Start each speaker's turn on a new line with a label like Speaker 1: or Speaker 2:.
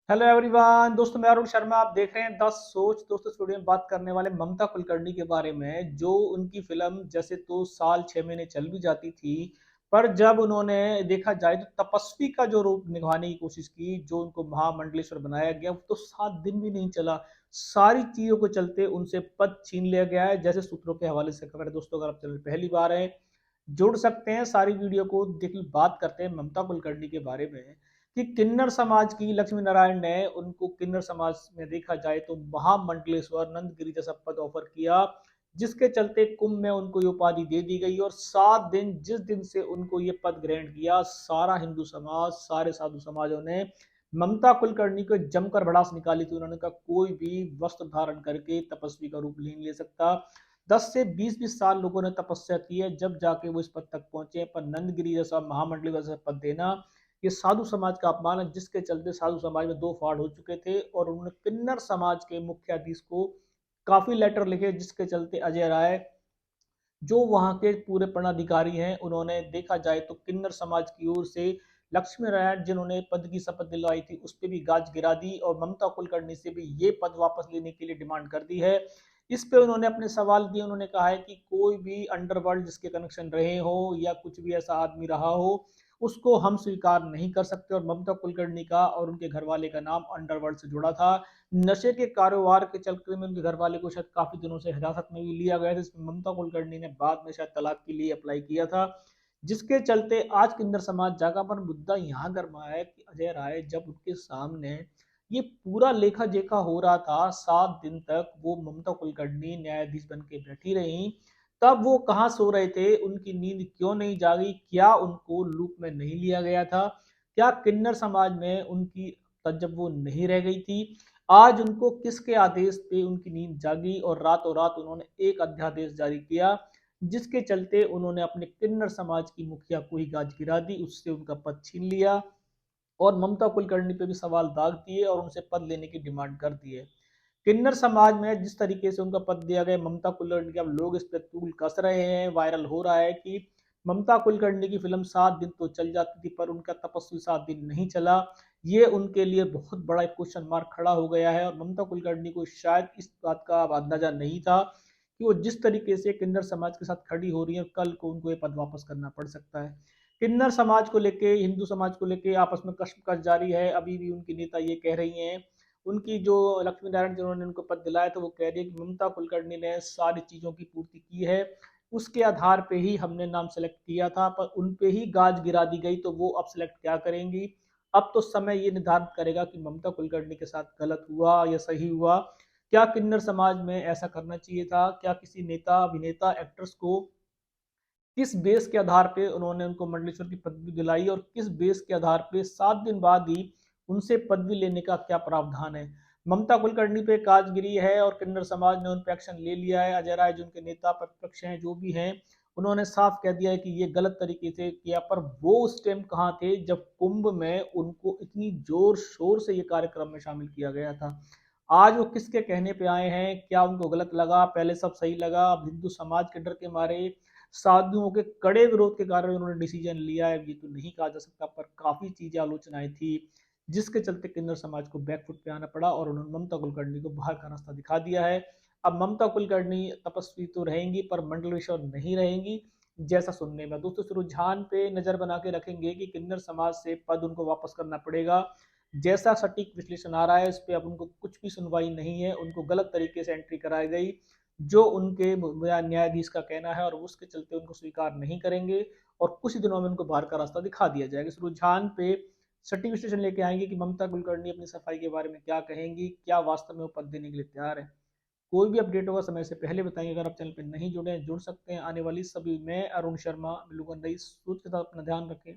Speaker 1: Hello everyone दोस्तों, मैं अरुण शर्मा। आप देख रहे हैं द सोच। दोस्तों, स्टूडियो में बात करने वाले ममता कुलकर्णी के बारे में। जो उनकी फिल्म जैसे तो साल 6 महीने चल भी जाती थी, पर जब उन्होंने देखा जाए तो तपस्वी का जो रूप निभाने की कोशिश की, जो उनको महामंडलेश्वर बनाया गया, वो तो 7 दिन भी नहीं चला। सारी चीजों को चलते उनसे पद छीन लिया गया है। जैसे सूत्रों के हवाले से खबर है। दोस्तों, अगर आप चैनल पहली बार है, जुड़ सकते हैं, सारी वीडियो को देख बात करते हैं ममता कुलकर्णी के बारे में कि किन्नर समाज की लक्ष्मी नारायण ने उनको किन्नर समाज में देखा जाए तो महामंडलेश्वर नंदगिरी जैसा पद ऑफर किया, जिसके चलते कुंभ में उनको ये उपाधि दे दी गई। और 7 दिन, जिस दिन से उनको ये पद ग्रहण किया, सारा हिंदू समाज, सारे साधु समाजों ने ममता कुलकर्णी को जमकर भड़ास निकाली थी। उन्होंने कहा कोई भी वस्त्र धारण करके तपस्वी का रूप नहीं ले सकता। 10 से 20 20 साल लोगों ने तपस्या की है, जब जाके वो इस पद तक पहुंचे। पर नंदगिरी जैसा महामंडली जैसा पद देना, ये साधु समाज का अपमान है, जिसके चलते साधु समाज में दो फाड़ हो चुके थे। और उन्होंने किन्नर समाज के मुख्याधीश को काफी लेटर लिखे, जिसके चलते अजय राय, जो वहां के पूरे पदाधिकारी हैं, उन्होंने देखा जाए तो किन्नर समाज की ओर से लक्ष्मी नारायण, जिन्होंने पद की शपथ दिलवाई थी, उस पर भी गाज गिरा दी और ममता कुलकर्णी से भी ये पद वापस लेने के लिए डिमांड कर दी है। इस पे उन्होंने अपने सवाल दिए। उन्होंने कहा है कि कोई भी अंडरवर्ल्ड जिसके कनेक्शन रहे हो या कुछ भी ऐसा आदमी रहा हो, उसको हम स्वीकार नहीं कर सकते। और ममता कुलकर्णी का और उनके घर वाले का नाम अंडरवर्ल्ड से जुड़ा था। नशे के कारोबार के चक्कर में उनके घर वाले को शायद काफी दिनों से हिरासत में भी लिया गया था, जिसमें ममता कुलकर्णी ने बाद में शायद तलाक के लिए अप्लाई किया था। जिसके चलते आज किन्नर समाज जागा, पर मुद्दा यहाँ गरमा है कि अजय राय जब उनके सामने ये पूरा लेखा जोखा हो रहा था, 7 दिन तक वो ममता कुलकर्णी न्यायाधीश बन के बैठी रही, तब वो कहाँ सो रहे थे? उनकी नींद क्यों नहीं जागी? क्या उनको लूप में नहीं लिया गया था? क्या किन्नर समाज में उनकी जब वो नहीं रह गई थी, आज उनको किसके आदेश पे उनकी नींद जागी और रातों रात उन्होंने एक अध्यादेश जारी किया, जिसके चलते उन्होंने अपने किन्नर समाज की मुखिया को ही गाज गिरा दी, उससे उनका पद छीन लिया और ममता कुलकर्णी पे भी सवाल दाग दिए और उनसे पद लेने की डिमांड कर दी है। किन्नर समाज में जिस तरीके से उनका पद दिया गया, ममता कुलकर्णी के, अब लोग इस पर तूल कस रहे हैं। वायरल हो रहा है कि ममता कुलकर्णी की फिल्म 7 दिन तो चल जाती थी, पर उनका तपस्वी 7 दिन नहीं चला। ये उनके लिए बहुत बड़ा एक क्वेश्चन मार्क खड़ा हो गया है। और ममता कुलकर्णी को शायद इस बात का अब अंदाजा नहीं था कि वो जिस तरीके से किन्नर समाज के साथ खड़ी हो रही है, कल को उनको ये पद वापस करना पड़ सकता है। किन्नर समाज को लेके, हिंदू समाज को लेके आपस में कश्मकश जारी है। अभी भी उनकी नेता ये कह रही हैं, उनकी जो लक्ष्मी नारायण जिन्होंने उनको पद दिलाया था, वो कह रही है कि ममता कुलकर्णी ने सारी चीजों की पूर्ति की है, उसके आधार पे ही हमने नाम सेलेक्ट किया था, पर उन पे ही गाज गिरा दी गई, तो वो अब सेलेक्ट क्या करेंगी? अब तो समय ये निर्धारित करेगा कि ममता कुलकर्णी के साथ गलत हुआ या सही हुआ। क्या किन्नर समाज में ऐसा करना चाहिए था? क्या किसी नेता, अभिनेता, एक्ट्रेस को किस बेस के आधार पे उन्होंने उनको मंडलेश्वर की पदवी दिलाई और किस बेस के आधार पे 7 दिन बाद ही उनसे पदवी लेने का क्या प्रावधान है? ममता कुलकर्णी पे काजगिरी है और किन्नर समाज ने उन पर एक्शन ले लिया है। अजय राय, जो उनके नेता प्रतिपक्ष हैं, जो भी हैं, उन्होंने साफ कह दिया है कि ये गलत तरीके से किया। पर वो उस टाइम कहाँ थे जब कुंभ में उनको इतनी जोर शोर से ये कार्यक्रम में शामिल किया गया था? आज वो किसके कहने पे आए हैं? क्या उनको गलत लगा? पहले सब सही लगा, अब हिंदू समाज के डर के मारे, साधुओं के कड़े विरोध के कारण उन्होंने डिसीजन लिया है, ये तो नहीं कहा जा सकता। पर काफी चीजें, आलोचनाएं थी, जिसके चलते किन्नर समाज को बैकफुट पे आना पड़ा और उन्होंने ममता कुलकर्णी को बाहर का रास्ता दिखा दिया है। अब ममता कुलकर्णी तपस्वी तो रहेंगी, पर मंडलेश्वर नहीं रहेंगी, जैसा सुनने में। दोस्तों, इस रुझान पे नजर बना के रखेंगे कि किन्नर समाज से पद उनको वापस करना पड़ेगा। जैसा सटीक विश्लेषण आ रहा है, इस पे अब उनको कुछ भी सुनवाई नहीं है। उनको गलत तरीके से एंट्री कराई गई, जो उनके न्यायाधीश का कहना है, और उसके चलते उनको स्वीकार नहीं करेंगे और कुछ दिनों में उनको बाहर का रास्ता दिखा दिया जाएगा। इस रुझान पे सटीक विश्लेषण लेके आएंगे कि ममता कुलकर्णी अपनी सफाई के बारे में क्या कहेंगी, क्या वास्तव में वो पद देने के लिए तैयार है। कोई भी अपडेट होगा समय से पहले बताएंगे। अगर आप चैनल पर नहीं जुड़े हैं, जुड़ सकते हैं। आने वाली सभी, मैं अरुण शर्मा मिलूंगा नई सोच के साथ। अपना ध्यान रखें।